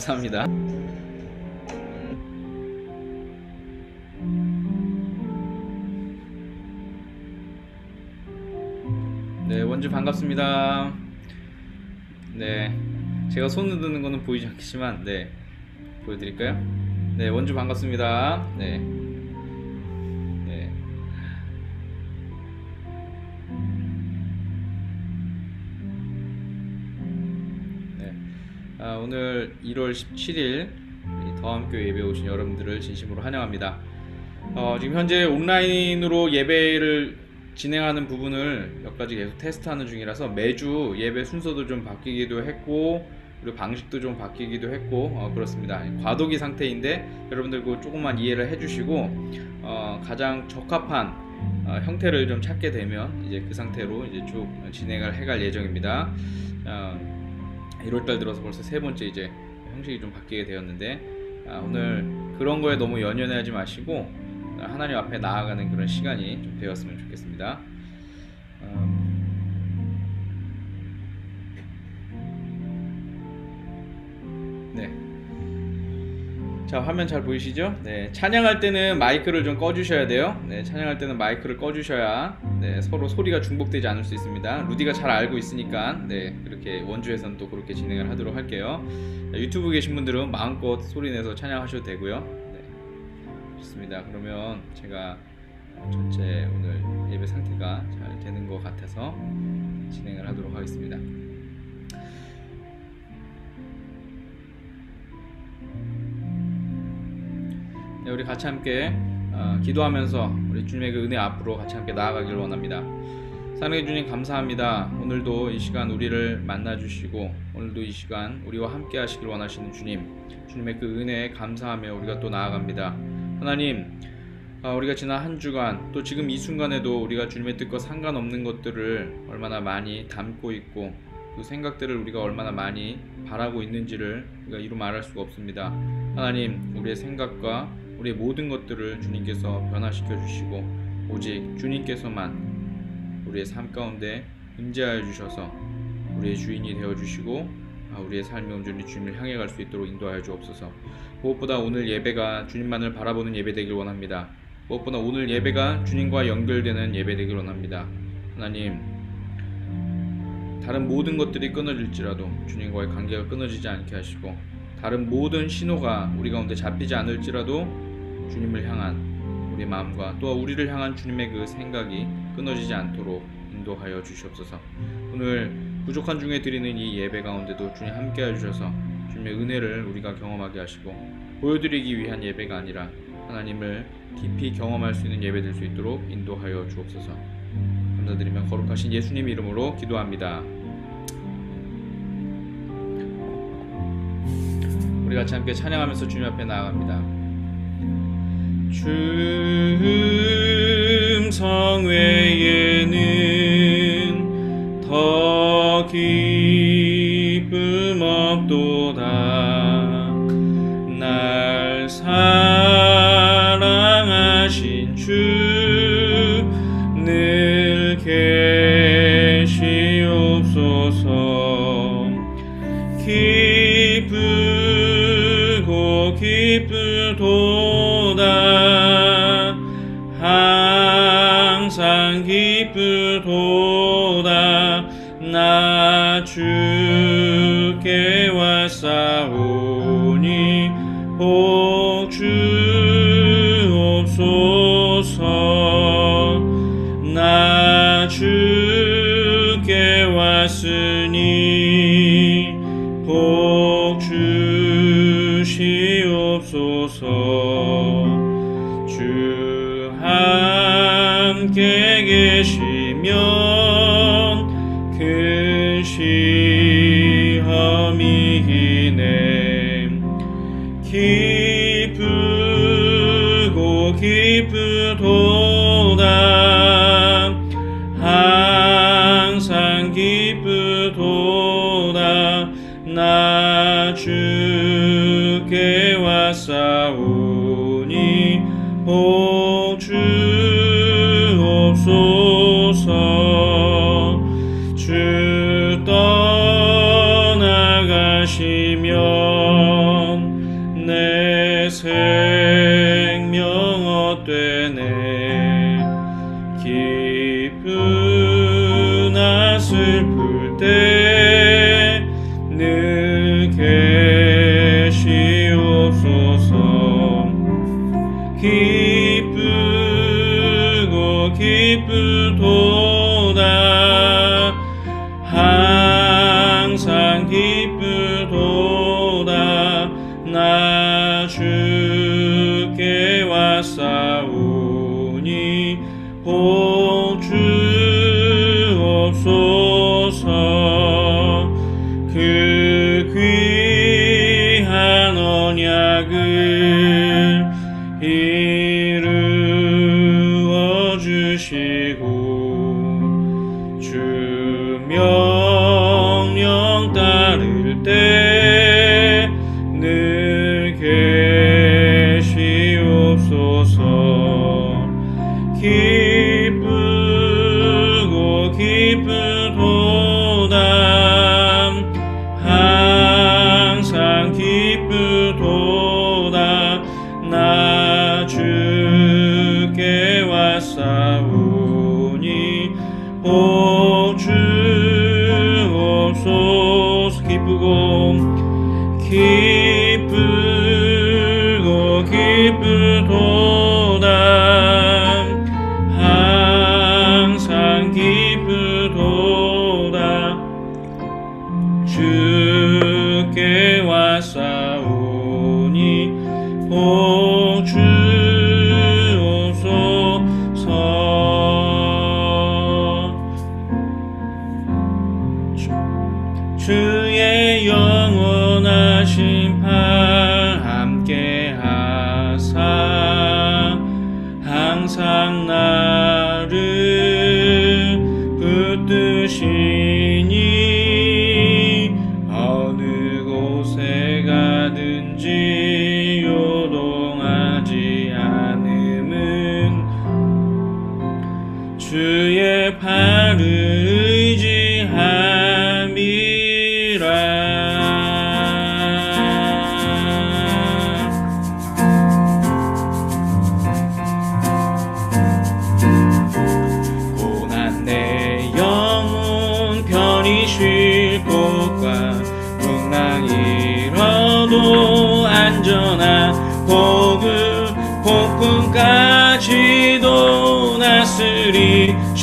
감사합니다. 네, 원주 반갑습니다. 네, 제가 손 흔드는 거는 보이지 않겠지만, 네, 보여드릴까요? 네, 원주 반갑습니다. 네, 네, 네. 오늘 1월 17일 더함교회 예배 오신 여러분들을 진심으로 환영합니다. 지금 현재 온라인으로 예배를 진행하는 부분을 몇 가지 계속 테스트하는 중이라서 매주 예배 순서도 좀 바뀌기도 했고, 그리고 방식도 좀 바뀌기도 했고, 그렇습니다. 과도기 상태인데 여러분들 그 조금만 이해를 해주시고, 가장 적합한 형태를 좀 찾게 되면 이제 그 상태로 이제 쭉 진행을 해갈 예정입니다. 1월달 들어서 벌써 세 번째 이제 형식이 좀 바뀌게 되었는데, 오늘 그런 거에 너무 연연하지 마시고 하나님 앞에 나아가는 그런 시간이 좀 되었으면 좋겠습니다. 네. 자, 화면 잘 보이시죠? 네, 찬양할 때는 마이크를 좀 꺼주셔야 돼요. 네, 찬양할 때는 마이크를 꺼주셔야 네, 서로 소리가 중복되지 않을 수 있습니다. 루디가 잘 알고 있으니까 네, 그렇게 원주에서는 또 그렇게 진행을 하도록 할게요. 자, 유튜브 계신 분들은 마음껏 소리내서 찬양하셔도 되고요. 좋습니다. 그러면 제가 전체 오늘 예배 상태가 잘 되는 것 같아서 진행을 하도록 하겠습니다. 네, 우리 같이 함께 기도하면서 우리 주님의 그 은혜 앞으로 같이 함께 나아가길 원합니다. 사랑의 주님, 감사합니다. 오늘도 이 시간 우리를 만나주시고 오늘도 이 시간 우리와 함께 하시길 원하시는 주님의 그 은혜에 감사하며 우리가 또 나아갑니다. 하나님, 우리가 지난 한 주간 또 지금 이 순간에도 우리가 주님의 뜻과 상관없는 것들을 얼마나 많이 담고 있고 그 생각들을 우리가 얼마나 많이 바라고 있는지를 우리가 이루 말할 수가 없습니다. 하나님, 우리의 생각과 우리의 모든 것들을 주님께서 변화시켜 주시고 오직 주님께서만 우리의 삶 가운데 임재하여 주셔서 우리의 주인이 되어 주시고 우리의 삶이 온전히 주님을 향해 갈 수 있도록 인도하여 주옵소서. 무엇보다 오늘 예배가 주님만을 바라보는 예배 되길 원합니다. 무엇보다 오늘 예배가 주님과 연결되는 예배 되길 원합니다. 하나님, 다른 모든 것들이 끊어질지라도 주님과의 관계가 끊어지지 않게 하시고 다른 모든 신호가 우리 가운데 잡히지 않을지라도 주님을 향한 우리 마음과 또 우리를 향한 주님의 그 생각이 끊어지지 않도록 인도하여 주시옵소서. 오늘 부족한 중에 드리는 이 예배 가운데도 주님 함께해 주셔서 주님의 은혜를 우리가 경험하게 하시고 보여드리기 위한 예배가 아니라 하나님을 깊이 경험할 수 있는 예배 될 수 있도록 인도하여 주옵소서. 감사드리며 거룩하신 예수님 이름으로 기도합니다. 우리 같이 함께 찬양하면서 주님 앞에 나아갑니다. 주 성회에는 더 기쁨 없도다. 날 사랑하신 주 늘 계시옵소서. 기쁘고 기쁘도다. 항상 기쁘도다. 나 주께 왔사오니 복 주옵소서. 나 주께 왔으니 복 주시옵소서. 주 함께 계시면 큰 시험이 이네. 기쁘고 기쁘도다. 항상 기쁘도다. 나 주께 왔사오니 복 주옵소서. 주 떠나가시면 때 늘 계시옵소서. 기쁘고 기쁘도다 항상 기쁘도다 나 주께 왔사오니 복 주옵소서. 그 귀한 언약을 이루어 주시고 주 명령 따를 때 늘 계시옵소서. 기쁘고 기쁘도다 항상 기쁘도다 나 주께 왔사오니 복 주옵소서. 기쁘고 기쁘도다 항상 기쁘도다 주께 왔사오니 복 주옵소서. 주의 영원하신 팔 함께 하사 항상 나를 붙드시니 어느 곳에 가든지 요동하지 않음은 주의 팔을 의지함이라. 고난 내 영혼 편히 쉴 곳과 풍랑 일어도 안전한 폭풍까지도 다스리시는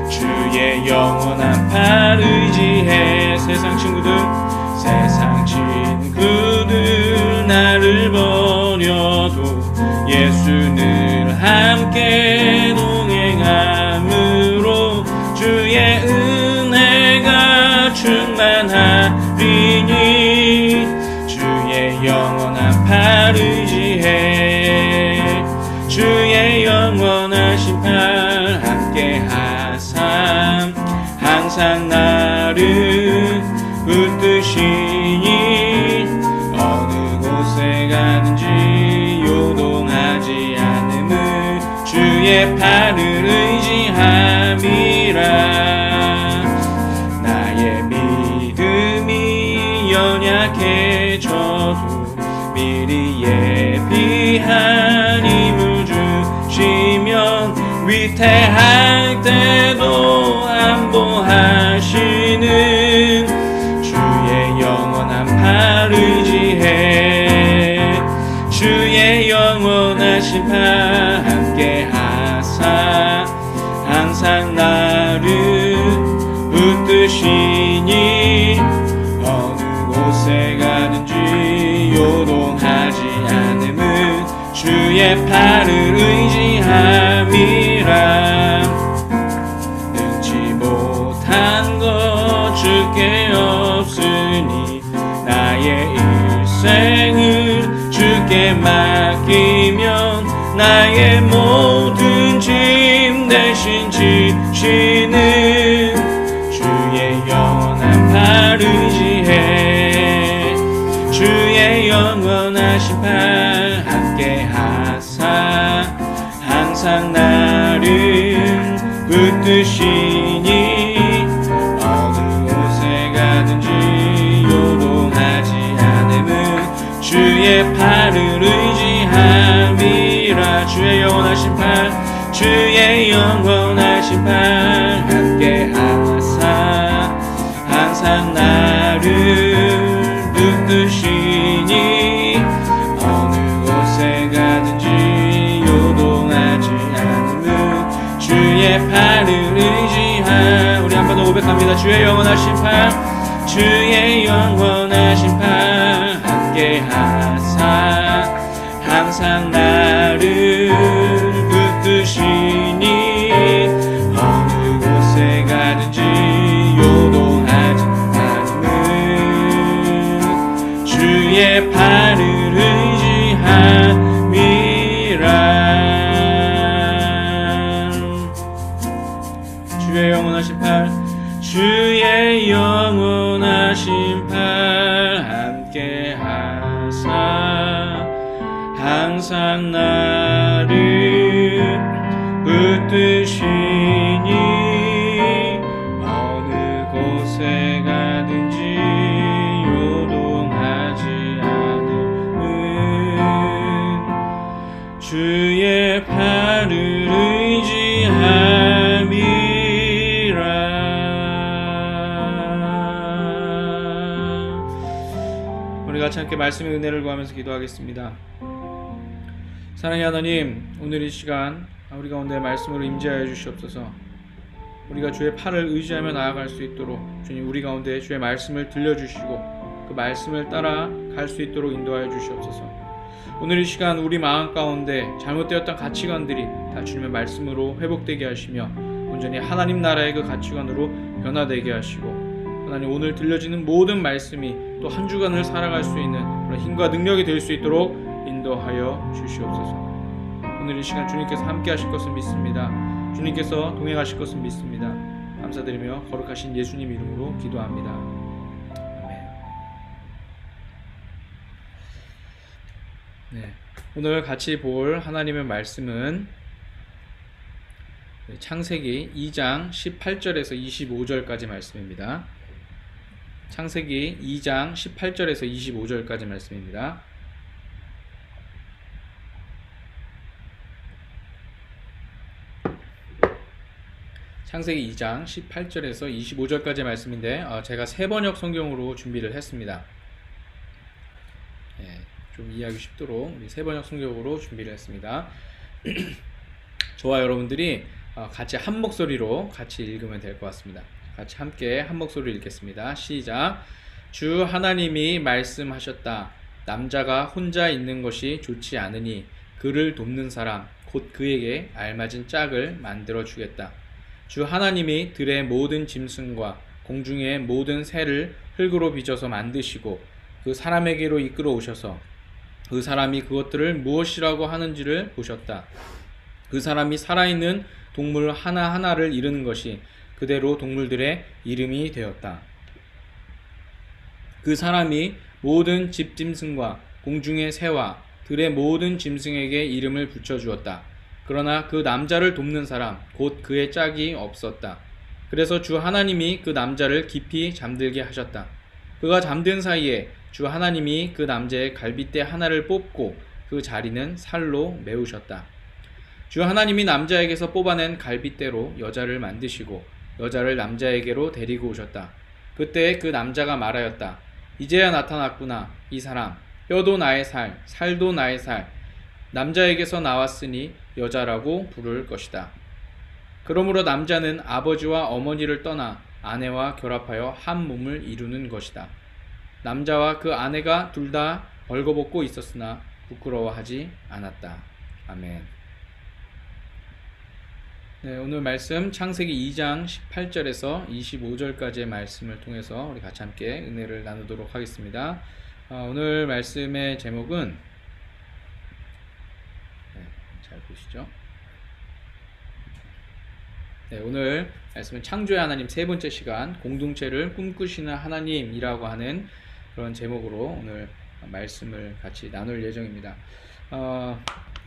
주의 영원한 팔 의지해. 세상 친구들 나를 버려도 예수 늘 함께 동행함으로 주의 은혜가 충만하리니 주의 영원한 팔 의지해. 주의 영원하신 팔 함께 하사 항상 나를 붙드시니 어느 곳에 가든지 요동하지 않음을 주의 팔을 의지함이라. 나의 믿음이 연약해져도 미리 예비한 힘을 주시면 위태할 때도 안보하시는 주의 영원한 팔 의지해. 주의 영원하신 팔 함께 하사 항상 나를 붙드시니 어느 곳에 가든지 요동하지 않음은 주의 팔을 의지함이라. 능치 못한 것 주께 없으니 나의 일생을 주께 맡기면 나의 모든 짐 대신 지시는 주의 영원한 팔 의지해. 주의 영원하신 팔 함께 하사 항상 나를 붙드시니 어느 곳에 가든지 요동하지 않음은 주의 팔을 의지함이라. 주의 영원하신 팔 주의 영원하신 팔 함께 하사 한 번 더 고백합니다. 주의 영원하신 팔, 주의 영원하신 팔 함께 하사 항상 나를 붙드시니 어느 곳에 가든지 요동하지 않는 주의 팔을 의지함이라. 주의 영원하신 팔, 주의 영원하신 팔 함께 하사 항상 나를 붙드시니 어느 곳에 가든지 요동하지 않는 주의 팔을 의지함이라. 우리 같이 함께 말씀의 은혜를 구하면서 기도하겠습니다. 사랑의 하나님, 오늘 이 시간 우리 가운데 말씀으로 임재하여 주시옵소서. 우리가 주의 팔을 의지하며 나아갈 수 있도록 주님 우리 가운데 주의 말씀을 들려주시고 그 말씀을 따라 갈 수 있도록 인도하여 주시옵소서. 오늘 이 시간 우리 마음 가운데 잘못되었던 가치관들이 다 주님의 말씀으로 회복되게 하시며 온전히 하나님 나라의 그 가치관으로 변화되게 하시고, 하나님 오늘 들려지는 모든 말씀이 또 한 주간을 살아갈 수 있는 그런 힘과 능력이 될 수 있도록 인도하여 주시옵소서. 오늘 이 시간 주님께서 함께 하실 것을 믿습니다. 주님께서 동행하실 것을 믿습니다. 감사드리며 거룩하신 예수님 이름으로 기도합니다. 아멘. 네, 오늘 같이 볼 하나님의 말씀은 창세기 2장 18절에서 25절까지 말씀입니다. 창세기 2장 18절에서 25절까지 말씀입니다. 창세기 2장 18절에서 25절까지 말씀인데 제가 세번역 성경으로 준비를 했습니다. 좀 이해하기 쉽도록 우리 세번역 성경으로 준비를 했습니다. 저와 여러분들이 같이 한 목소리로 같이 읽으면 될 것 같습니다. 같이 함께 한 목소리로 읽겠습니다. 시작. 주 하나님이 말씀하셨다. 남자가 혼자 있는 것이 좋지 않으니 그를 돕는 사람 곧 그에게 알맞은 짝을 만들어 주겠다. 주 하나님이 들의 모든 짐승과 공중의 모든 새를 흙으로 빚어서 만드시고 그 사람에게로 이끌어 오셔서 그 사람이 그것들을 무엇이라고 하는지를 보셨다. 그 사람이 살아있는 동물 하나하나를 이루는 것이 그대로 동물들의 이름이 되었다. 그 사람이 모든 집짐승과 공중의 새와 들의 모든 짐승에게 이름을 붙여주었다. 그러나 그 남자를 돕는 사람 곧 그의 짝이 없었다. 그래서 주 하나님이 그 남자를 깊이 잠들게 하셨다. 그가 잠든 사이에 주 하나님이 그 남자의 갈빗대 하나를 뽑고 그 자리는 살로 메우셨다. 주 하나님이 남자에게서 뽑아낸 갈빗대로 여자를 만드시고 여자를 남자에게로 데리고 오셨다. 그때 그 남자가 말하였다. 이제야 나타났구나. 이 사람 뼈도 나의 살, 살도 나의 살. 남자에게서 나왔으니 여자라고 부를 것이다. 그러므로 남자는 아버지와 어머니를 떠나 아내와 결합하여 한 몸을 이루는 것이다. 남자와 그 아내가 둘 다 벌거벗고 있었으나 부끄러워하지 않았다. 아멘. 네, 오늘 말씀 창세기 2장 18절에서 25절까지의 말씀을 통해서 우리 같이 함께 은혜를 나누도록 하겠습니다. 오늘 말씀의 제목은 잘 보시죠. 네, 오늘 말씀은 창조의 하나님 세 번째 시간 공동체를 꿈꾸시는 하나님이라고 하는 그런 제목으로 오늘 말씀을 같이 나눌 예정입니다.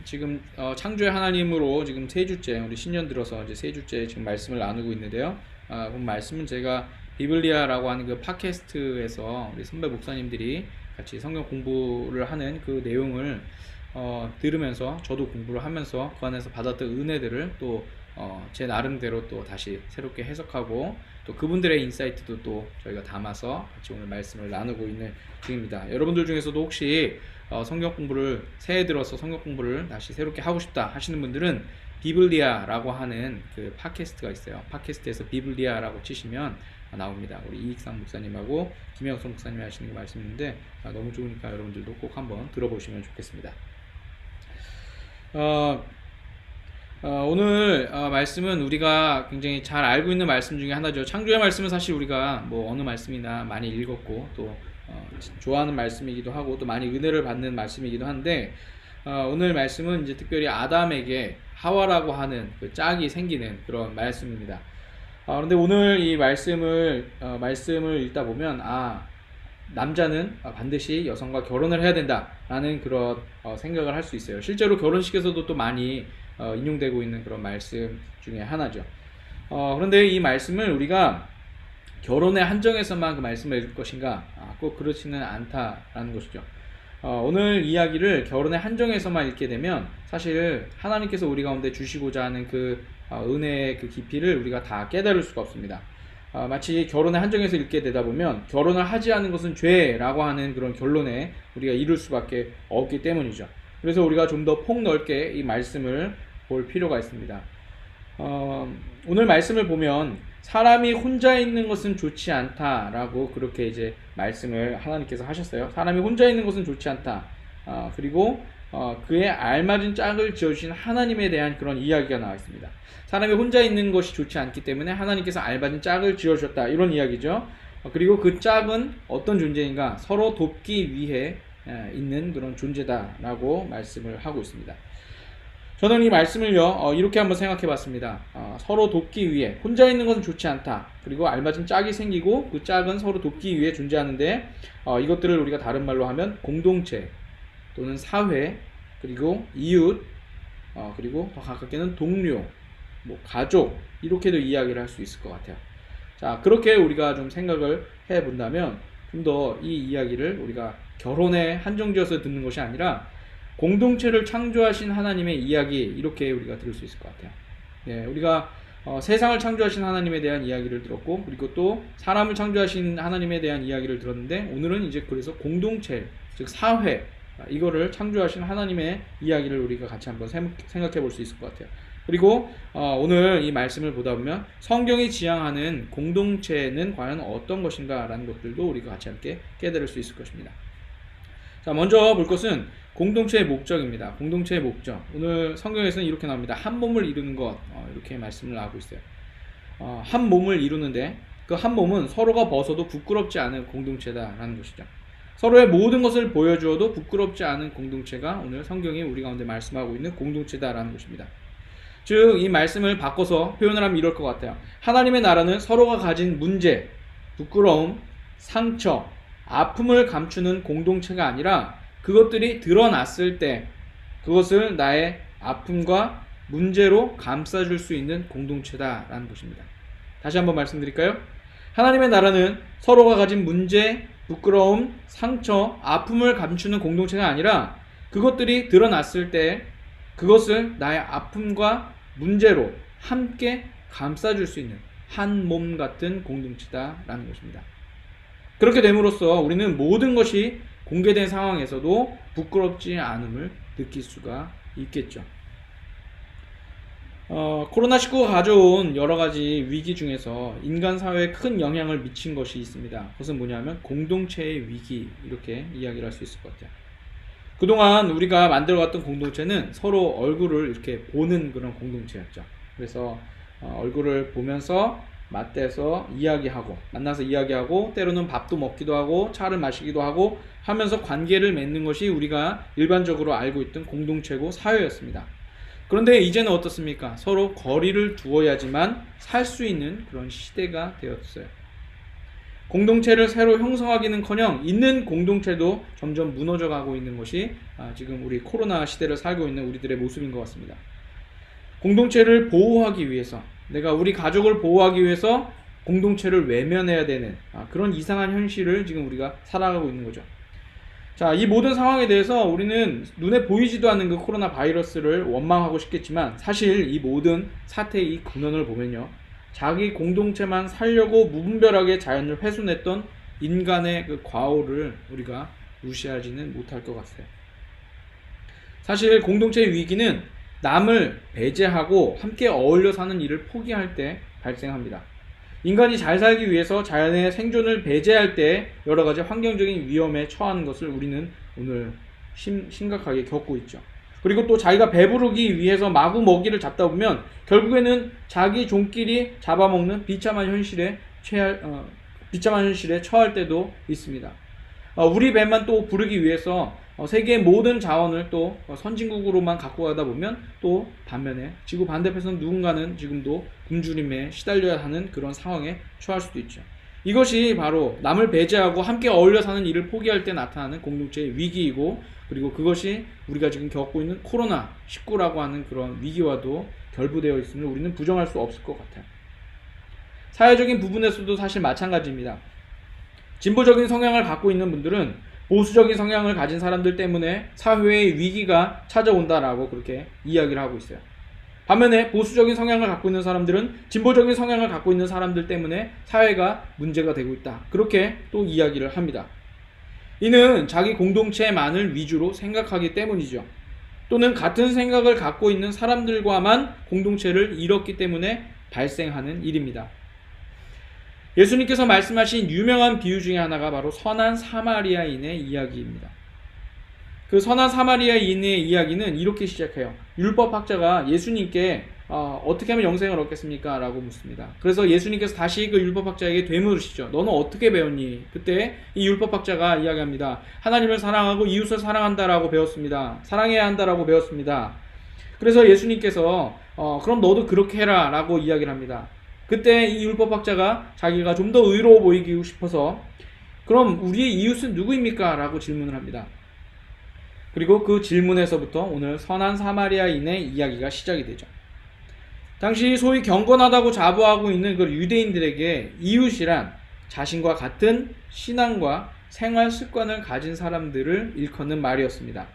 지금 창조의 하나님으로 지금 세 주째 우리 신년 들어서 이제 세 주째 지금 말씀을 나누고 있는데요. 그 말씀은 제가 비블리아라고 하는 그 팟캐스트에서 우리 선배 목사님들이 같이 성경 공부를 하는 그 내용을 들으면서 저도 공부를 하면서 그 안에서 받았던 은혜들을 또 제 나름대로 또 다시 새롭게 해석하고 또 그분들의 인사이트도 또 저희가 담아서 같이 오늘 말씀을 나누고 있는 중입니다. 여러분들 중에서도 혹시 성경 공부를 새해 들어서 성경 공부를 다시 새롭게 하고 싶다 하시는 분들은 비블리아라고 하는 그 팟캐스트가 있어요. 팟캐스트에서 비블리아라고 치시면 나옵니다. 우리 이익상 목사님하고 김영선 목사님이 하시는 그 말씀인데 너무 좋으니까 여러분들도 꼭 한번 들어보시면 좋겠습니다. 오늘 말씀은 우리가 굉장히 잘 알고 있는 말씀 중에 하나죠. 창조의 말씀은 사실 우리가 뭐 어느 말씀이나 많이 읽었고 또 좋아하는 말씀이기도 하고 또 많이 은혜를 받는 말씀이기도 한데 오늘 말씀은 이제 특별히 아담에게 하와라고 하는 그 짝이 생기는 그런 말씀입니다. 그런데 오늘 이 말씀을 읽다 보면 남자는 반드시 여성과 결혼을 해야 된다라는 그런 생각을 할 수 있어요. 실제로 결혼식에서도 또 많이 인용되고 있는 그런 말씀 중에 하나죠. 그런데 이 말씀을 우리가 결혼에 한정해서만 그 말씀을 읽을 것인가? 꼭 그렇지는 않다라는 것이죠. 오늘 이야기를 결혼에 한정해서만 읽게 되면 사실 하나님께서 우리 가운데 주시고자 하는 그 은혜의 그 깊이를 우리가 다 깨달을 수가 없습니다. 마치 결혼에 한정해서 읽게 되다 보면 결혼을 하지 않은 것은 죄라고 하는 그런 결론에 우리가 이룰 수밖에 없기 때문이죠. 그래서 우리가 좀 더 폭넓게 이 말씀을 볼 필요가 있습니다. 오늘 말씀을 보면 사람이 혼자 있는 것은 좋지 않다라고 그렇게 이제 말씀을 하나님께서 하셨어요. 사람이 혼자 있는 것은 좋지 않다. 그리고 그에 알맞은 짝을 지어주신 하나님에 대한 그런 이야기가 나와 있습니다. 사람이 혼자 있는 것이 좋지 않기 때문에 하나님께서 알맞은 짝을 지어주셨다. 이런 이야기죠. 그리고 그 짝은 어떤 존재인가? 서로 돕기 위해 있는 그런 존재다라고 말씀을 하고 있습니다. 저는 이 말씀을요 이렇게 한번 생각해 봤습니다. 서로 돕기 위해 혼자 있는 것은 좋지 않다. 그리고 알맞은 짝이 생기고 그 짝은 서로 돕기 위해 존재하는데 이것들을 우리가 다른 말로 하면 공동체 또는 사회 그리고 이웃 그리고 더 가깝게는 동료 뭐 가족 이렇게도 이야기를 할 수 있을 것 같아요. 자, 그렇게 우리가 좀 생각을 해 본다면 좀 더 이 이야기를 우리가 결혼에 한정지어서 듣는 것이 아니라 공동체를 창조하신 하나님의 이야기 이렇게 우리가 들을 수 있을 것 같아요. 우리가 세상을 창조하신 하나님에 대한 이야기를 들었고 그리고 또 사람을 창조하신 하나님에 대한 이야기를 들었는데 오늘은 이제 그래서 공동체 즉 사회 이거를 창조하신 하나님의 이야기를 우리가 같이 한번 생각해 볼 수 있을 것 같아요. 그리고 오늘 이 말씀을 보다 보면 성경이 지향하는 공동체는 과연 어떤 것인가 라는 것들도 우리가 같이 함께 깨달을 수 있을 것입니다. 자, 먼저 볼 것은 공동체의 목적입니다. 공동체의 목적. 오늘 성경에서는 이렇게 나옵니다. 한 몸을 이루는 것. 이렇게 말씀을 하고 있어요. 한 몸을 이루는데 그 한 몸은 서로가 벗어도 부끄럽지 않은 공동체다라는 것이죠. 서로의 모든 것을 보여주어도 부끄럽지 않은 공동체가 오늘 성경이 우리 가운데 말씀하고 있는 공동체다라는 것입니다. 즉, 이 말씀을 바꿔서 표현을 하면 이럴 것 같아요. 하나님의 나라는 서로가 가진 문제, 부끄러움, 상처, 아픔을 감추는 공동체가 아니라 그것들이 드러났을 때 그것을 나의 아픔과 문제로 감싸줄 수 있는 공동체다라는 것입니다. 다시 한번 말씀드릴까요? 하나님의 나라는 서로가 가진 문제, 부끄러움, 상처, 아픔을 감추는 공동체가 아니라 그것들이 드러났을 때 그것을 나의 아픔과 문제로 함께 감싸줄 수 있는 한 몸 같은 공동체다라는 것입니다. 그렇게 됨으로써 우리는 모든 것이 공개된 상황에서도 부끄럽지 않음을 느낄 수가 있겠죠. 코로나19가 가져온 여러 가지 위기 중에서 인간 사회에 큰 영향을 미친 것이 있습니다. 그것은 뭐냐면 공동체의 위기 이렇게 이야기를 할 수 있을 것 같아요. 그동안 우리가 만들어갔던 공동체는 서로 얼굴을 이렇게 보는 그런 공동체였죠. 그래서 얼굴을 보면서 맞대서 이야기하고 만나서 이야기하고 때로는 밥도 먹기도 하고 차를 마시기도 하고 하면서 관계를 맺는 것이 우리가 일반적으로 알고 있던 공동체고 사회였습니다. 그런데 이제는 어떻습니까? 서로 거리를 두어야지만 살 수 있는 그런 시대가 되었어요. 공동체를 새로 형성하기는커녕 있는 공동체도 점점 무너져 가고 있는 것이 지금 우리 코로나 시대를 살고 있는 우리들의 모습인 것 같습니다. 공동체를 보호하기 위해서 내가 우리 가족을 보호하기 위해서 공동체를 외면해야 되는 그런 이상한 현실을 지금 우리가 살아가고 있는 거죠. 자, 이 모든 상황에 대해서 우리는 눈에 보이지도 않는 그 코로나 바이러스를 원망하고 싶겠지만 사실 이 모든 사태의 이 근원을 보면요. 자기 공동체만 살려고 무분별하게 자연을 훼손했던 인간의 그 과오를 우리가 무시하지는 못할 것 같아요. 사실 공동체의 위기는 남을 배제하고 함께 어울려 사는 일을 포기할 때 발생합니다. 인간이 잘 살기 위해서 자연의 생존을 배제할 때 여러 가지 환경적인 위험에 처하는 것을 우리는 오늘 심각하게 겪고 있죠. 그리고 또 자기가 배부르기 위해서 마구 먹이를 잡다 보면 결국에는 자기 종끼리 잡아먹는 비참한 현실에 처할 때도 있습니다. 우리 배만 또 부르기 위해서 세계의 모든 자원을 또 선진국으로만 갖고 가다 보면 또 반면에 지구 반대편에서는 누군가는 지금도 굶주림에 시달려야 하는 그런 상황에 처할 수도 있죠. 이것이 바로 남을 배제하고 함께 어울려 사는 일을 포기할 때 나타나는 공동체의 위기이고, 그리고 그것이 우리가 지금 겪고 있는 코로나19라고 하는 그런 위기와도 결부되어 있음을 우리는 부정할 수 없을 것 같아요. 사회적인 부분에서도 사실 마찬가지입니다. 진보적인 성향을 갖고 있는 분들은 보수적인 성향을 가진 사람들 때문에 사회의 위기가 찾아온다라고 그렇게 이야기를 하고 있어요. 반면에 보수적인 성향을 갖고 있는 사람들은 진보적인 성향을 갖고 있는 사람들 때문에 사회가 문제가 되고 있다, 그렇게 또 이야기를 합니다. 이는 자기 공동체만을 위주로 생각하기 때문이죠. 또는 같은 생각을 갖고 있는 사람들과만 공동체를 이뤘기 때문에 발생하는 일입니다. 예수님께서 말씀하신 유명한 비유 중에 하나가 바로 선한 사마리아인의 이야기입니다. 그 선한 사마리아인의 이야기는 이렇게 시작해요. 율법학자가 예수님께 어떻게 하면 영생을 얻겠습니까? 라고 묻습니다. 그래서 예수님께서 다시 그 율법학자에게 되물으시죠. 너는 어떻게 배웠니? 그때 이 율법학자가 이야기합니다. 하나님을 사랑하고 이웃을 사랑한다라고 배웠습니다. 사랑해야 한다라고 배웠습니다. 그래서 예수님께서 그럼 너도 그렇게 해라 라고 이야기를 합니다. 그때 이 율법학자가 자기가 좀 더 의로워 보이기 싶어서 그럼 우리의 이웃은 누구입니까? 라고 질문을 합니다. 그리고 그 질문에서부터 오늘 선한 사마리아인의 이야기가 시작이 되죠. 당시 소위 경건하다고 자부하고 있는 그 유대인들에게 이웃이란 자신과 같은 신앙과 생활 습관을 가진 사람들을 일컫는 말이었습니다.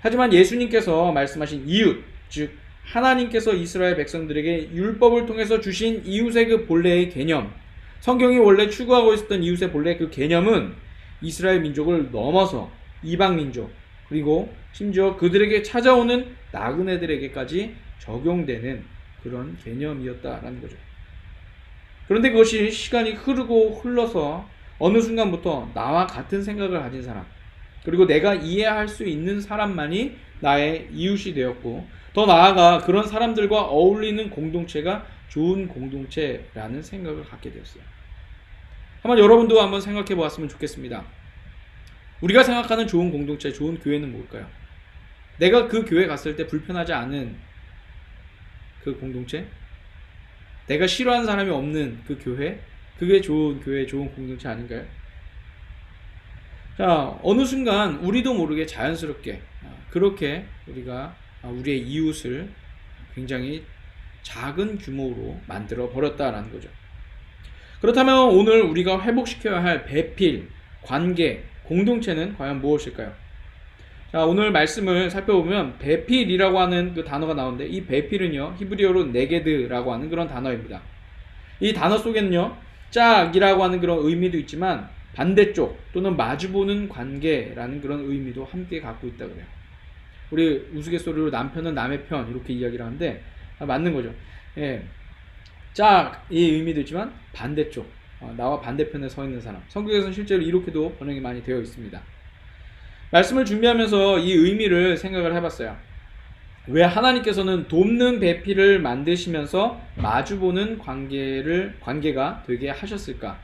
하지만 예수님께서 말씀하신 이웃, 즉 하나님께서 이스라엘 백성들에게 율법을 통해서 주신 이웃의 그 본래의 개념, 성경이 원래 추구하고 있었던 이웃의 본래 그 개념은 이스라엘 민족을 넘어서 이방 민족, 그리고 심지어 그들에게 찾아오는 나그네들에게까지 적용되는 그런 개념이었다라는 거죠. 그런데 그것이 시간이 흐르고 흘러서 어느 순간부터 나와 같은 생각을 가진 사람, 그리고 내가 이해할 수 있는 사람만이 나의 이웃이 되었고, 더 나아가 그런 사람들과 어울리는 공동체가 좋은 공동체라는 생각을 갖게 되었어요. 한번 여러분도 한번 생각해 보았으면 좋겠습니다. 우리가 생각하는 좋은 공동체, 좋은 교회는 뭘까요? 내가 그 교회 갔을 때 불편하지 않은 그 공동체? 내가 싫어하는 사람이 없는 그 교회? 그게 좋은 교회, 좋은 공동체 아닌가요? 자, 어느 순간 우리도 모르게 자연스럽게 그렇게 우리가 우리의 이웃을 굉장히 작은 규모로 만들어 버렸다라는 거죠. 그렇다면 오늘 우리가 회복시켜야 할 배필, 관계, 공동체는 과연 무엇일까요? 자, 오늘 말씀을 살펴보면 배필이라고 하는 그 단어가 나오는데, 이 배필은요 히브리어로 네게드라고 하는 그런 단어입니다. 이 단어 속에는요 짝이라고 하는 그런 의미도 있지만 반대쪽 또는 마주보는 관계라는 그런 의미도 함께 갖고 있다 그래요. 우리 우스갯소리로 남편은 남의 편 이렇게 이야기를 하는데 맞는 거죠. 예. 짝이 의미도 있지만 반대쪽, 나와 반대편에 서 있는 사람. 성경에서는 실제로 이렇게도 번역이 많이 되어 있습니다. 말씀을 준비하면서 이 의미를 생각을 해봤어요. 왜 하나님께서는 돕는 배필을 만드시면서 마주보는 관계가 되게 하셨을까?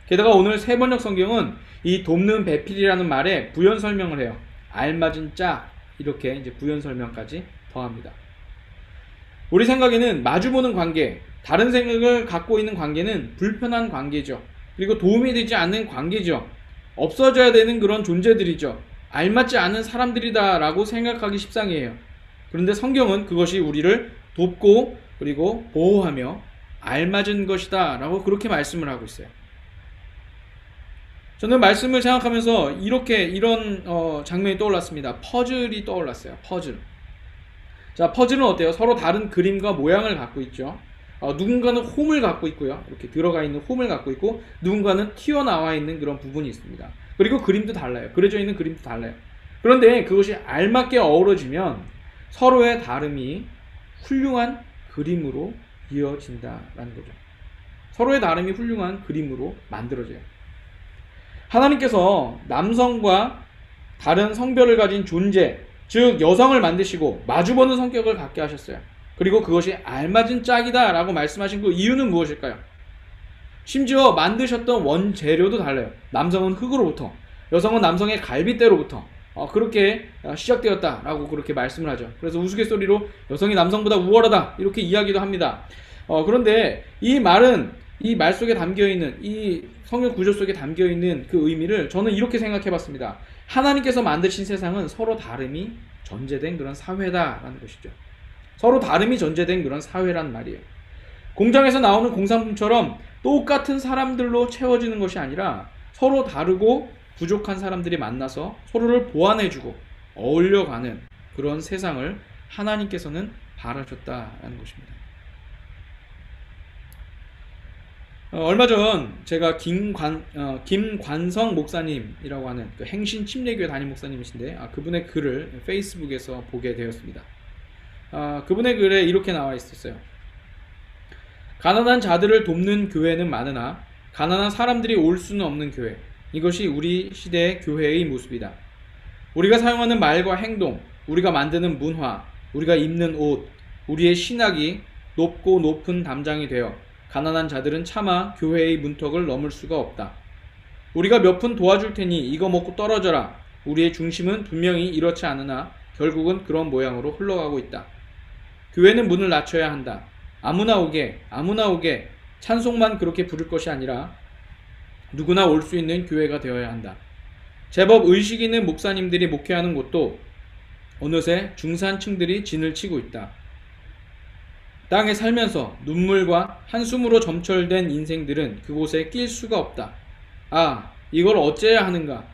게다가 오늘 새 번역 성경은 이 돕는 배필이라는 말에 부연 설명을 해요. 알맞은 짝, 이렇게 이제 부연 설명까지 더합니다. 우리 생각에는 마주보는 관계, 다른 생각을 갖고 있는 관계는 불편한 관계죠. 그리고 도움이 되지 않는 관계죠. 없어져야 되는 그런 존재들이죠. 알맞지 않은 사람들이다 라고 생각하기 십상이에요. 그런데 성경은 그것이 우리를 돕고 그리고 보호하며 알맞은 것이다 라고 그렇게 말씀을 하고 있어요. 저는 말씀을 생각하면서 이런 장면이 떠올랐습니다. 퍼즐이 떠올랐어요. 퍼즐. 자, 퍼즐은 어때요? 서로 다른 그림과 모양을 갖고 있죠. 누군가는 홈을 갖고 있고요. 이렇게 들어가 있는 홈을 갖고 있고, 누군가는 튀어나와 있는 그런 부분이 있습니다. 그리고 그림도 달라요. 그려져 있는 그림도 달라요. 그런데 그것이 알맞게 어우러지면 서로의 다름이 훌륭한 그림으로 이어진다라는 거죠. 서로의 다름이 훌륭한 그림으로 만들어져요. 하나님께서 남성과 다른 성별을 가진 존재, 즉 여성을 만드시고 마주보는 성격을 갖게 하셨어요. 그리고 그것이 알맞은 짝이다 라고 말씀하신 그 이유는 무엇일까요? 심지어 만드셨던 원재료도 달라요. 남성은 흙으로부터, 여성은 남성의 갈빗대로부터 그렇게 시작되었다라고 그렇게 말씀을 하죠. 그래서 우스갯소리로 여성이 남성보다 우월하다 이렇게 이야기도 합니다. 그런데 이 말은, 이 말 속에 담겨있는, 이 성경 구조 속에 담겨있는 그 의미를 저는 이렇게 생각해봤습니다. 하나님께서 만드신 세상은 서로 다름이 전제된 그런 사회다라는 것이죠. 서로 다름이 전제된 그런 사회란 말이에요. 공장에서 나오는 공산품처럼 똑같은 사람들로 채워지는 것이 아니라 서로 다르고 부족한 사람들이 만나서 서로를 보완해주고 어울려가는 그런 세상을 하나님께서는 바라셨다라는 것입니다. 얼마 전 제가 김관성 목사님이라고 하는 그 행신 침례교회 담임 목사님이신데 그분의 글을 페이스북에서 보게 되었습니다. 그분의 글에 이렇게 나와 있었어요. 가난한 자들을 돕는 교회는 많으나 가난한 사람들이 올 수는 없는 교회, 이것이 우리 시대의 교회의 모습이다. 우리가 사용하는 말과 행동, 우리가 만드는 문화, 우리가 입는 옷, 우리의 신학이 높고 높은 담장이 되어 가난한 자들은 차마 교회의 문턱을 넘을 수가 없다. 우리가 몇 푼 도와줄 테니 이거 먹고 떨어져라. 우리의 중심은 분명히 이렇지 않으나 결국은 그런 모양으로 흘러가고 있다. 교회는 문을 낮춰야 한다. 아무나 오게, 아무나 오게 찬송만 그렇게 부를 것이 아니라 누구나 올 수 있는 교회가 되어야 한다. 제법 의식 있는 목사님들이 목회하는 곳도 어느새 중산층들이 진을 치고 있다. 땅에 살면서 눈물과 한숨으로 점철된 인생들은 그곳에 낄 수가 없다. 이걸 어째야 하는가?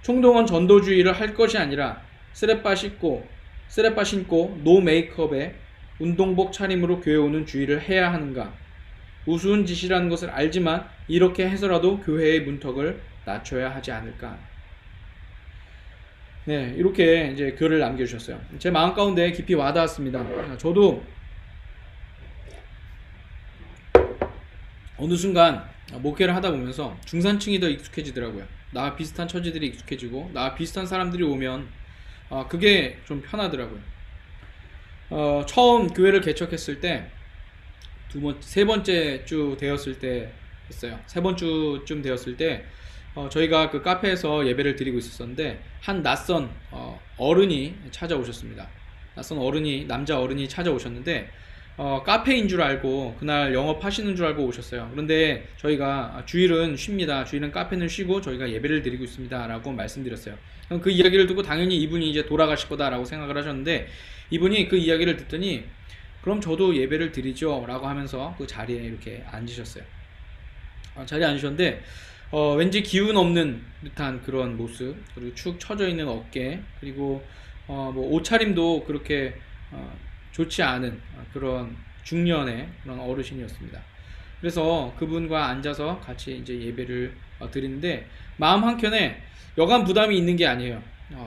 총동원 전도주의를 할 것이 아니라 쓰레빠 신고 노 메이크업에 운동복 차림으로 교회 오는 주의를 해야 하는가? 우스운 짓이라는 것을 알지만 이렇게 해서라도 교회의 문턱을 낮춰야 하지 않을까? 네, 이렇게 이제 글을 남겨주셨어요. 제 마음 가운데 깊이 와닿았습니다. 저도 어느 순간 목회를 하다 보면서 중산층이 더 익숙해지더라고요. 나와 비슷한 처지들이 익숙해지고 나와 비슷한 사람들이 오면 그게 좀 편하더라고요. 처음 교회를 개척했을 때 세 번째 주 되었을 때 했어요. 세 번째 주쯤 되었을 때 저희가 그 카페에서 예배를 드리고 있었는데 한 낯선 어른이 찾아오셨습니다. 낯선 어른이, 남자 어른이 찾아오셨는데 카페인 줄 알고 그날 영업하시는 줄 알고 오셨어요. 그런데 저희가 주일은 쉽니다. 주일은 카페는 쉬고 저희가 예배를 드리고 있습니다 라고 말씀드렸어요. 그 이야기를 듣고 당연히 이분이 이제 돌아가실 거다 라고 생각을 하셨는데, 이분이 그 이야기를 듣더니 그럼 저도 예배를 드리죠 라고 하면서 그 자리에 이렇게 앉으셨어요. 자리에 앉으셨는데 왠지 기운 없는 듯한 그런 모습, 그리고 축 처져 있는 어깨, 그리고 뭐 옷차림도 그렇게 좋지 않은 그런 중년의 그런 어르신이었습니다. 그래서 그분과 앉아서 같이 이제 예배를 드리는데 마음 한켠에 여간 부담이 있는 게 아니에요.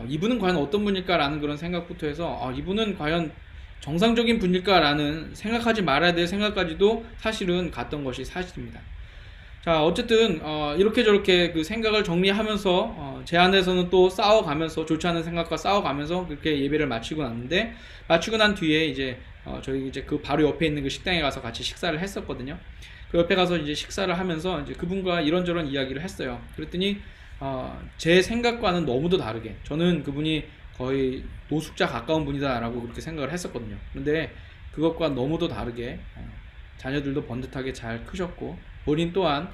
이분은 과연 어떤 분일까라는 그런 생각부터 해서 이분은 과연 정상적인 분일까라는 생각하지 말아야 될 생각까지도 사실은 갔던 것이 사실입니다. 자, 어쨌든 이렇게 저렇게 그 생각을 정리하면서 제 안에서는 또 싸워가면서, 좋지 않은 생각과 싸워가면서 그렇게 예배를 마치고 났는데, 마치고 난 뒤에 이제 저희 이제 그 바로 옆에 있는 그 식당에 가서 같이 식사를 했었거든요. 그 옆에 가서 이제 식사를 하면서 이제 그분과 이런저런 이야기를 했어요. 그랬더니 제 생각과는 너무도 다르게, 저는 그분이 거의 노숙자 가까운 분이다라고 그렇게 생각을 했었거든요. 그런데 그것과 너무도 다르게 자녀들도 번듯하게 잘 크셨고, 본인 또한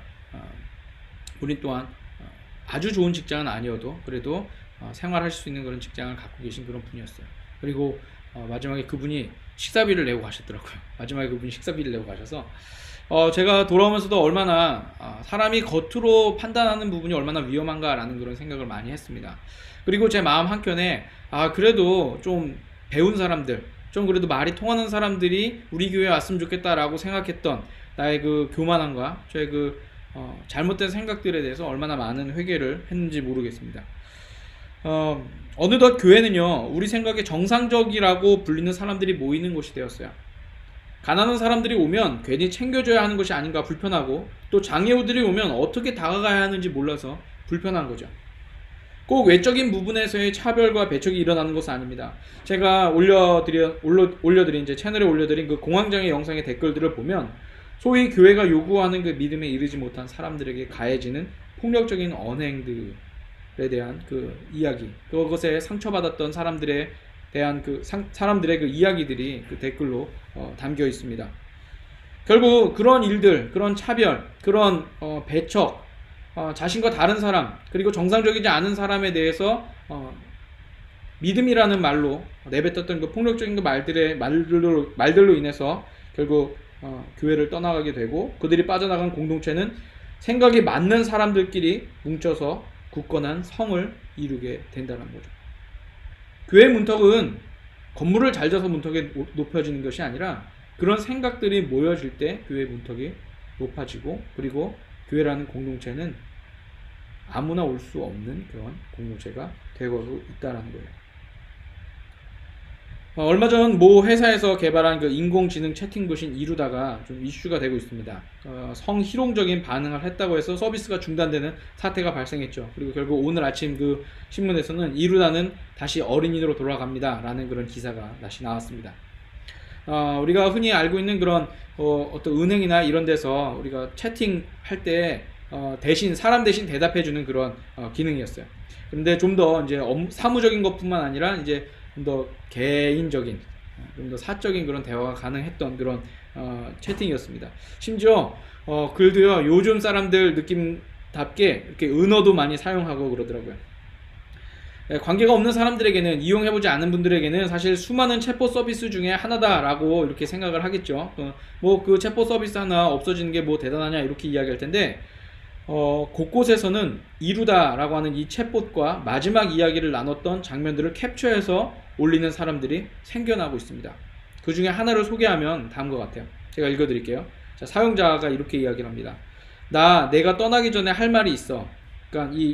아주 좋은 직장은 아니어도 그래도 생활할 수 있는 그런 직장을 갖고 계신 그런 분이었어요. 그리고 마지막에 그분이 식사비를 내고 가셨더라고요. 마지막에 그분이 식사비를 내고 가셔서 제가 돌아오면서도 얼마나 사람이 겉으로 판단하는 부분이 얼마나 위험한가라는 그런 생각을 많이 했습니다. 그리고 제 마음 한켠에 그래도 좀 배운 사람들, 좀 그래도 말이 통하는 사람들이 우리 교회에 왔으면 좋겠다라고 생각했던 나의 그 교만함과 저의 그 잘못된 생각들에 대해서 얼마나 많은 회개를 했는지 모르겠습니다. 어느덧 교회는요, 우리 생각에 정상적이라고 불리는 사람들이 모이는 곳이 되었어요. 가난한 사람들이 오면 괜히 챙겨줘야 하는 것이 아닌가 불편하고, 또 장애우들이 오면 어떻게 다가가야 하는지 몰라서 불편한 거죠. 꼭 외적인 부분에서의 차별과 배척이 일어나는 것은 아닙니다. 제가 올려드린 제 채널에 올려드린 그 공황장애 영상의 댓글들을 보면 소위 교회가 요구하는 그 믿음에 이르지 못한 사람들에게 가해지는 폭력적인 언행들에 대한 그 이야기, 그것에 상처받았던 사람들에 대한 사람들의 그 이야기들이 그 댓글로 담겨 있습니다. 결국 그런 일들, 그런 차별, 그런 배척, 자신과 다른 사람, 그리고 정상적이지 않은 사람에 대해서 믿음이라는 말로 내뱉었던 그 폭력적인 그 말들로 인해서 결국 교회를 떠나가게 되고, 그들이 빠져나간 공동체는 생각이 맞는 사람들끼리 뭉쳐서 굳건한 성을 이루게 된다는 거죠. 교회 문턱은 건물을 잘 져서 문턱이 높아지는 것이 아니라 그런 생각들이 모여질 때 교회 문턱이 높아지고, 그리고 교회라는 공동체는 아무나 올 수 없는 그런 공동체가 되고 있다는 거예요. 얼마 전 모 회사에서 개발한 그 인공지능 채팅봇인 이루다가 좀 이슈가 되고 있습니다. 성희롱적인 반응을 했다고 해서 서비스가 중단되는 사태가 발생했죠. 그리고 결국 오늘 아침 그 신문에서는 이루다는 다시 어린이로 돌아갑니다 라는 그런 기사가 다시 나왔습니다. 우리가 흔히 알고 있는 그런 어떤 은행이나 이런 데서 우리가 채팅할 때 사람 대신 대답해주는 그런 기능이었어요. 그런데 좀 더 이제 사무적인 것뿐만 아니라 이제 좀 더 개인적인, 좀 더 사적인 그런 대화가 가능했던 그런 채팅이었습니다. 심지어 글도요, 요즘 사람들 느낌답게 이렇게 은어도 많이 사용하고 그러더라고요. 관계가 없는 사람들에게는, 이용해보지 않은 분들에게는 사실 수많은 챗봇 서비스 중에 하나다라고 이렇게 생각을 하겠죠. 뭐 그 챗봇 서비스 하나 없어지는 게 뭐 대단하냐 이렇게 이야기할 텐데, 곳곳에서는 이루다라고 하는 이 챗봇과 마지막 이야기를 나눴던 장면들을 캡처해서 올리는 사람들이 생겨나고 있습니다. 그 중에 하나를 소개하면 다음과 같아요. 제가 읽어드릴게요. 자, 사용자가 이렇게 이야기를 합니다. 내가 떠나기 전에 할 말이 있어. 그러니까 이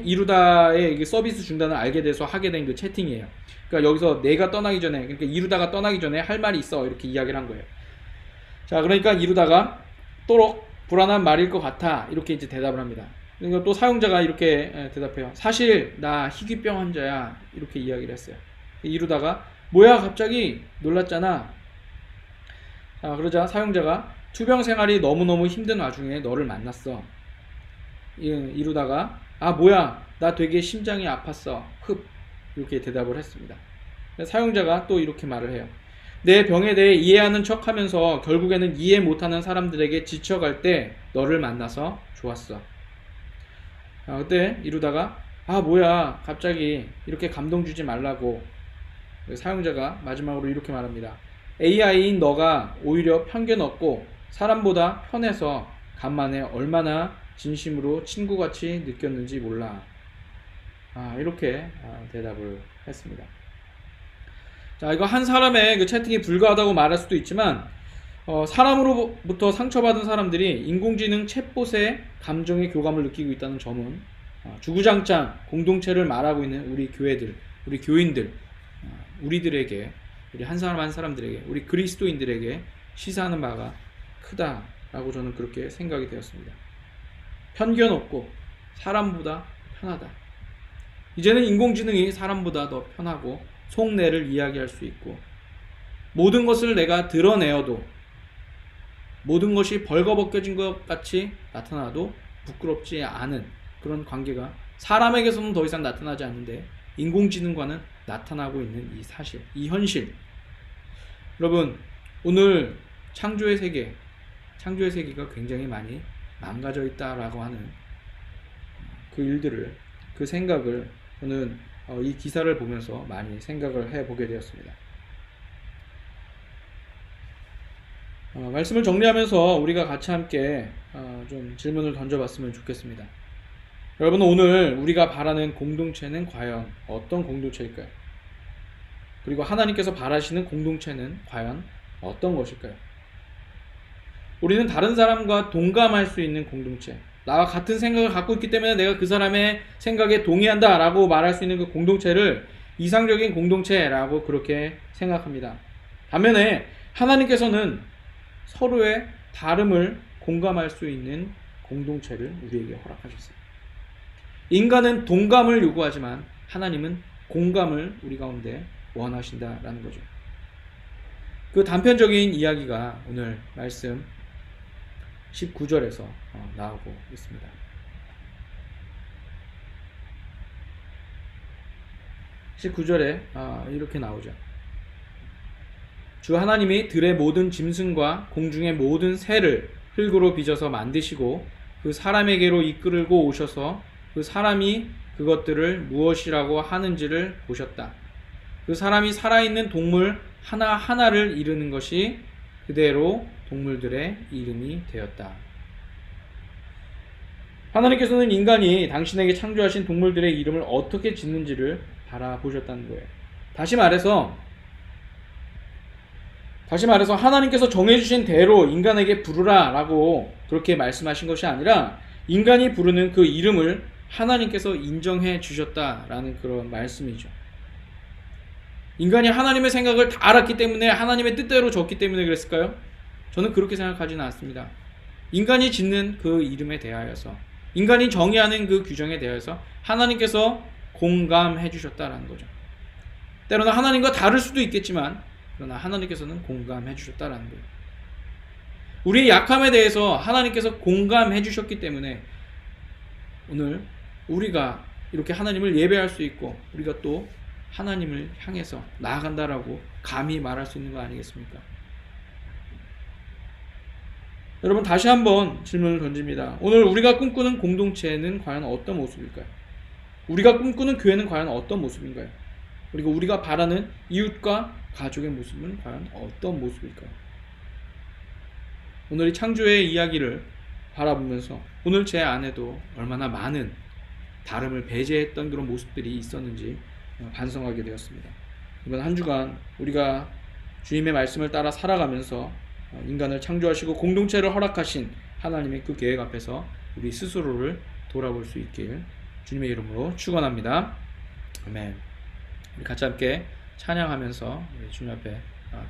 이루다의 서비스 중단을 알게 돼서 하게 된 그 채팅이에요. 그러니까 여기서 내가 떠나기 전에, 그러니까 이루다가 떠나기 전에 할 말이 있어 이렇게 이야기를 한 거예요. 자, 그러니까 이루다가 또록 불안한 말일 것 같아 이렇게 이제 대답을 합니다. 그러니까 또 사용자가 이렇게 대답해요. 사실 나 희귀병 환자야 이렇게 이야기를 했어요. 이루다가 뭐야 갑자기 놀랐잖아. 그러자 사용자가 투병 생활이 너무너무 힘든 와중에 너를 만났어. 이루다가 뭐야 나 되게 심장이 아팠어 흡 이렇게 대답을 했습니다. 사용자가 또 이렇게 말을 해요. 내 병에 대해 이해하는 척 하면서 결국에는 이해 못하는 사람들에게 지쳐갈 때 너를 만나서 좋았어. 그때 이루다가 뭐야 갑자기 이렇게 감동 주지 말라고. 사용자가 마지막으로 이렇게 말합니다. AI인 너가 오히려 편견 없고 사람보다 편해서 간만에 얼마나 진심으로 친구같이 느꼈는지 몰라. 이렇게 대답을 했습니다. 자, 이거 한 사람의 그 채팅이 불가하다고 말할 수도 있지만 사람으로부터 상처받은 사람들이 인공지능 챗봇의 감정의 교감을 느끼고 있다는 점은 주구장창 공동체를 말하고 있는 우리 교회들, 우리 교인들, 우리들에게, 우리 한 사람 한 사람들에게, 우리 그리스도인들에게 시사하는 바가 크다라고 저는 그렇게 생각이 되었습니다. 편견 없고 사람보다 편하다. 이제는 인공지능이 사람보다 더 편하고 속내를 이야기할 수 있고, 모든 것을 내가 드러내어도, 모든 것이 벌거벗겨진 것 같이 나타나도 부끄럽지 않은 그런 관계가 사람에게서는 더 이상 나타나지 않는데 인공지능과는 나타나고 있는 이 사실, 이 현실. 여러분, 오늘 창조의 세계가 굉장히 많이 망가져 있다라고 하는 그 일들을, 그 생각을 저는 이 기사를 보면서 많이 생각을 해보게 되었습니다. 말씀을 정리하면서 우리가 같이 함께 좀 질문을 던져봤으면 좋겠습니다. 여러분, 오늘 우리가 바라는 공동체는 과연 어떤 공동체일까요? 그리고 하나님께서 바라시는 공동체는 과연 어떤 것일까요? 우리는 다른 사람과 동감할 수 있는 공동체, 나와 같은 생각을 갖고 있기 때문에 내가 그 사람의 생각에 동의한다 라고 말할 수 있는 그 공동체를 이상적인 공동체라고 그렇게 생각합니다. 반면에 하나님께서는 서로의 다름을 공감할 수 있는 공동체를 우리에게 허락하셨어요. 인간은 동감을 요구하지만 하나님은 공감을 우리 가운데 원하신다라는 거죠. 그 단편적인 이야기가 오늘 말씀 19절에서 나오고 있습니다. 19절에 이렇게 나오죠. 주 하나님이 들의 모든 짐승과 공중의 모든 새를 흙으로 빚어서 만드시고 그 사람에게로 이끌고 오셔서 그 사람이 그것들을 무엇이라고 하는지를 보셨다. 그 사람이 살아있는 동물 하나하나를 이르는 것이 그대로 동물들의 이름이 되었다. 하나님께서는 인간이 당신에게 창조하신 동물들의 이름을 어떻게 짓는지를 바라보셨다는 거예요. 다시 말해서 하나님께서 정해주신 대로 인간에게 부르라 라고 그렇게 말씀하신 것이 아니라 인간이 부르는 그 이름을 하나님께서 인정해 주셨다라는 그런 말씀이죠. 인간이 하나님의 생각을 다 알았기 때문에 하나님의 뜻대로 졌기 때문에 그랬을까요? 저는 그렇게 생각하지는 않습니다. 인간이 짓는 그 이름에 대하여서, 인간이 정의하는 그 규정에 대하여서 하나님께서 공감해 주셨다라는 거죠. 때로는 하나님과 다를 수도 있겠지만 그러나 하나님께서는 공감해 주셨다라는 거예요. 우리의 약함에 대해서 하나님께서 공감해 주셨기 때문에 오늘 우리가 이렇게 하나님을 예배할 수 있고 우리가 또 하나님을 향해서 나아간다라고 감히 말할 수 있는 거 아니겠습니까? 여러분, 다시 한번 질문을 던집니다. 오늘 우리가 꿈꾸는 공동체는 과연 어떤 모습일까요? 우리가 꿈꾸는 교회는 과연 어떤 모습인가요? 그리고 우리가 바라는 이웃과 가족의 모습은 과연 어떤 모습일까요? 오늘 이 창조의 이야기를 바라보면서 오늘 제 안에도 얼마나 많은 다름을 배제했던 그런 모습들이 있었는지 반성하게 되었습니다. 이번 한 주간 우리가 주님의 말씀을 따라 살아가면서 인간을 창조하시고 공동체를 허락하신 하나님의 그 계획 앞에서 우리 스스로를 돌아볼 수 있길 주님의 이름으로 축원합니다. 아멘. 우리 같이 함께 찬양하면서 주님 앞에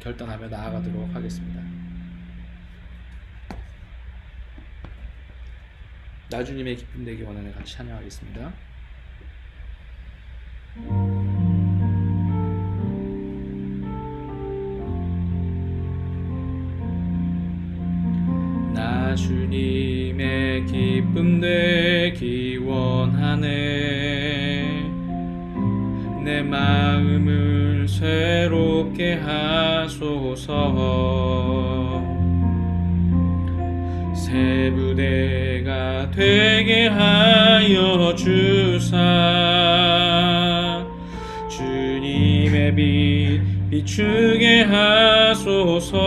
결단하며 나아가도록 하겠습니다. 나 주님의 기쁨 되기 원하는 같이 찬양하겠습니다. 나 주님의 기쁨 되기 원하네. 내 마음을 새롭게 하소서. 새 부대가 되게 하여 주사. 주님의 빛 비추게 하소서.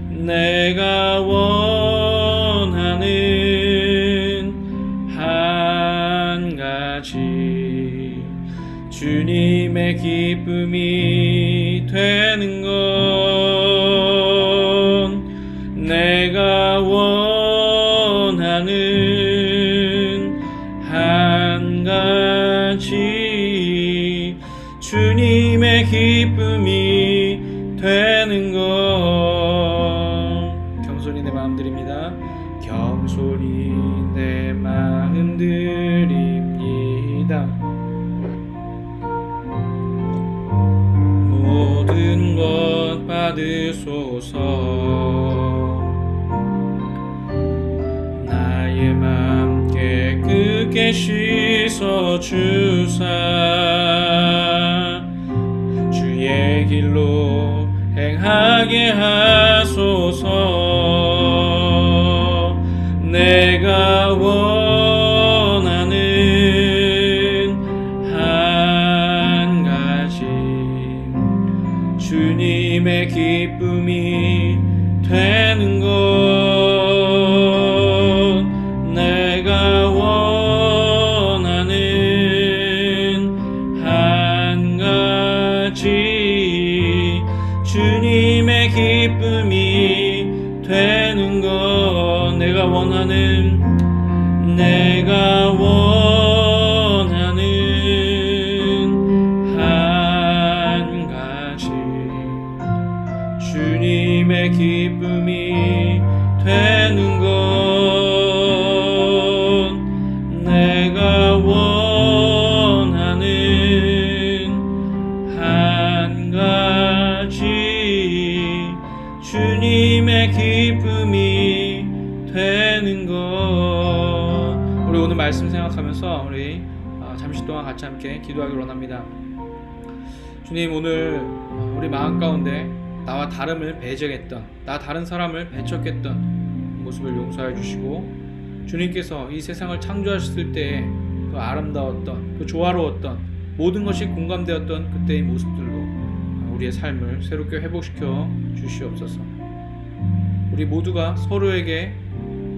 내가 원하는 한 가지, 주님의 기쁨이 되는 건 내가 원하는 한 가지, 주님의 기쁨이 되는 건 겸손히 내 마음 드립니다. 겸손히 내 마음 드립니다. 모든 것 받으소서. 나의 맘 깨끗게 씻어 주사. 주의 길로 행하게 하소서. 내가 원하는 한 가지, 주님의 기쁨이 되는 것, 내가 원하는 한 가지, 주님의 기쁨이 되는 것, 내가 내가 원하는 한 가지 주님의 기쁨이 되는 것 내가 원하는 한 가지 주님의 기쁨이 되는 것 우리 오늘 말씀 생각하면서 우리 잠시 동안 같이 함께 기도하기를 원합니다. 주님 오늘 우리 마음 가운데 나와 다름을 배제했던 나 다른 사람을 배척했던 모습을 용서해 주시고 주님께서 이 세상을 창조하셨을 때의 그 아름다웠던 그 조화로웠던 모든 것이 공감되었던 그때의 모습들로 우리의 삶을 새롭게 회복시켜 주시옵소서. 우리 모두가 서로에게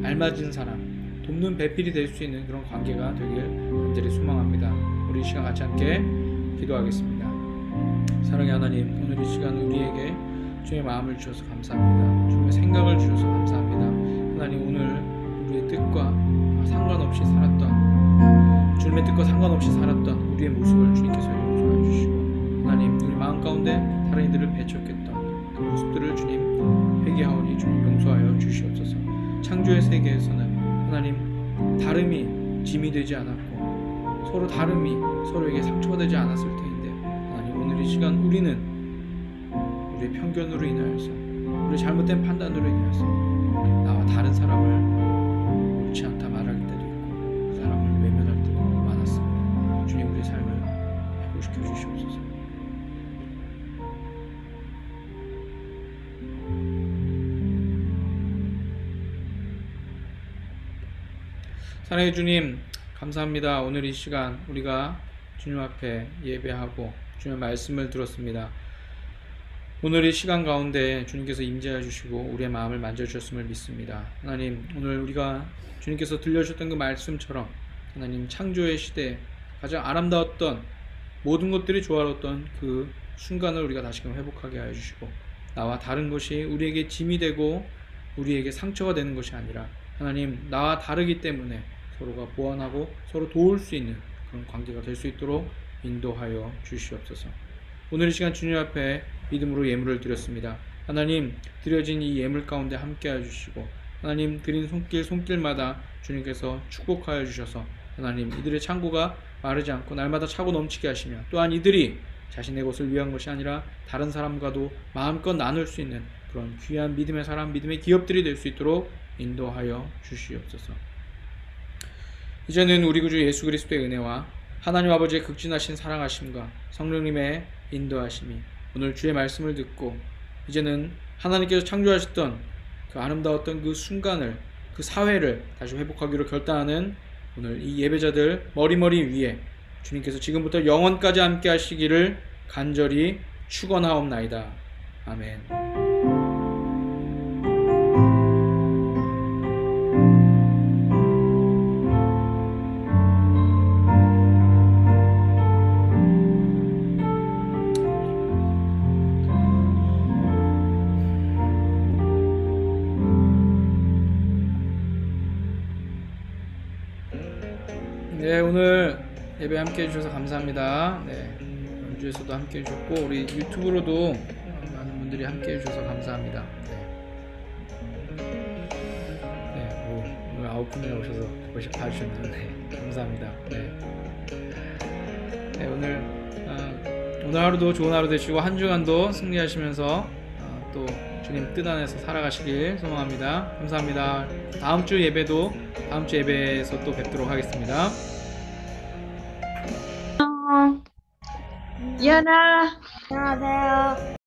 알맞은 사람 돕는 배필이 될 수 있는 그런 관계가 되길 간절히 소망합니다. 우리 이 시간 같이 함께 기도하겠습니다. 사랑의 하나님 오늘 이 시간 우리에게 주님의 마음을 주셔서 감사합니다. 주님의 생각을 주셔서 감사합니다. 하나님 오늘 우리의 뜻과 상관없이 살았던 주님의 뜻과 상관없이 살았던 우리의 모습을 주님께서 용서해 주시고 하나님 우리 마음 가운데 다른 이들을 배척했던 그 모습들을 주님 회개하오니 주님 용서하여 주시옵소서. 창조의 세계에서는 하나님 다름이 짐이 되지 않았고 서로 다름이 서로에게 상처가 되지 않았을 텐데 하나님 오늘 이 시간 우리의 편견으로 인하여서 우리 잘못된 판단으로 인하여서 나와 다른 사람을 옳지 않다 말할 때도 있고 그 사람을 외면할 때도 많았습니다. 주님 우리의 삶을 회복시켜 주시옵소서. 사랑의 주님 감사합니다. 오늘 이 시간 우리가 주님 앞에 예배하고 주님의 말씀을 들었습니다. 오늘 이 시간 가운데 주님께서 임재해 주시고 우리의 마음을 만져주셨음을 믿습니다. 하나님 오늘 우리가 주님께서 들려주셨던 그 말씀처럼 하나님 창조의 시대에 가장 아름다웠던 모든 것들이 조화로웠던 그 순간을 우리가 다시금 회복하게 하여 주시고 나와 다른 것이 우리에게 짐이 되고 우리에게 상처가 되는 것이 아니라 하나님 나와 다르기 때문에 서로가 보완하고 서로 도울 수 있는 그런 관계가 될 수 있도록 인도하여 주시옵소서. 오늘 이 시간 주님 앞에 믿음으로 예물을 드렸습니다. 하나님 드려진 이 예물 가운데 함께하여 주시고 하나님 드린 손길마다 주님께서 축복하여 주셔서 하나님 이들의 창고가 마르지 않고 날마다 차고 넘치게 하시며 또한 이들이 자신의 것을 위한 것이 아니라 다른 사람과도 마음껏 나눌 수 있는 그런 귀한 믿음의 사람, 믿음의 기업들이 될 수 있도록 인도하여 주시옵소서. 이제는 우리 구주 예수 그리스도의 은혜와 하나님 아버지의 극진하신 사랑하심과 성령님의 인도하심이 오늘 주의 말씀을 듣고 이제는 하나님께서 창조하셨던 그 아름다웠던 그 순간을 그 사회를 다시 회복하기로 결단하는 오늘 이 예배자들 머리머리 위에 주님께서 지금부터 영원까지 함께 하시기를 간절히 축원하옵나이다. 아멘. 네, 오늘 예배 함께 해주셔서 감사합니다. 네, 연주에서도 함께 해주셨고 우리 유튜브로도 많은 분들이 함께 해주셔서 감사합니다. 네, 오늘 9분이나 오셔서 벌써 봐주셨네요. 네, 감사합니다. 네, 오늘 하루도 좋은 하루 되시고 한 주간도 승리하시면서 또 주님 뜻 안에서 살아가시길 소망합니다. 감사합니다. 다음 주 예배에서 또 뵙도록 하겠습니다. 이현아. 안녕하세요.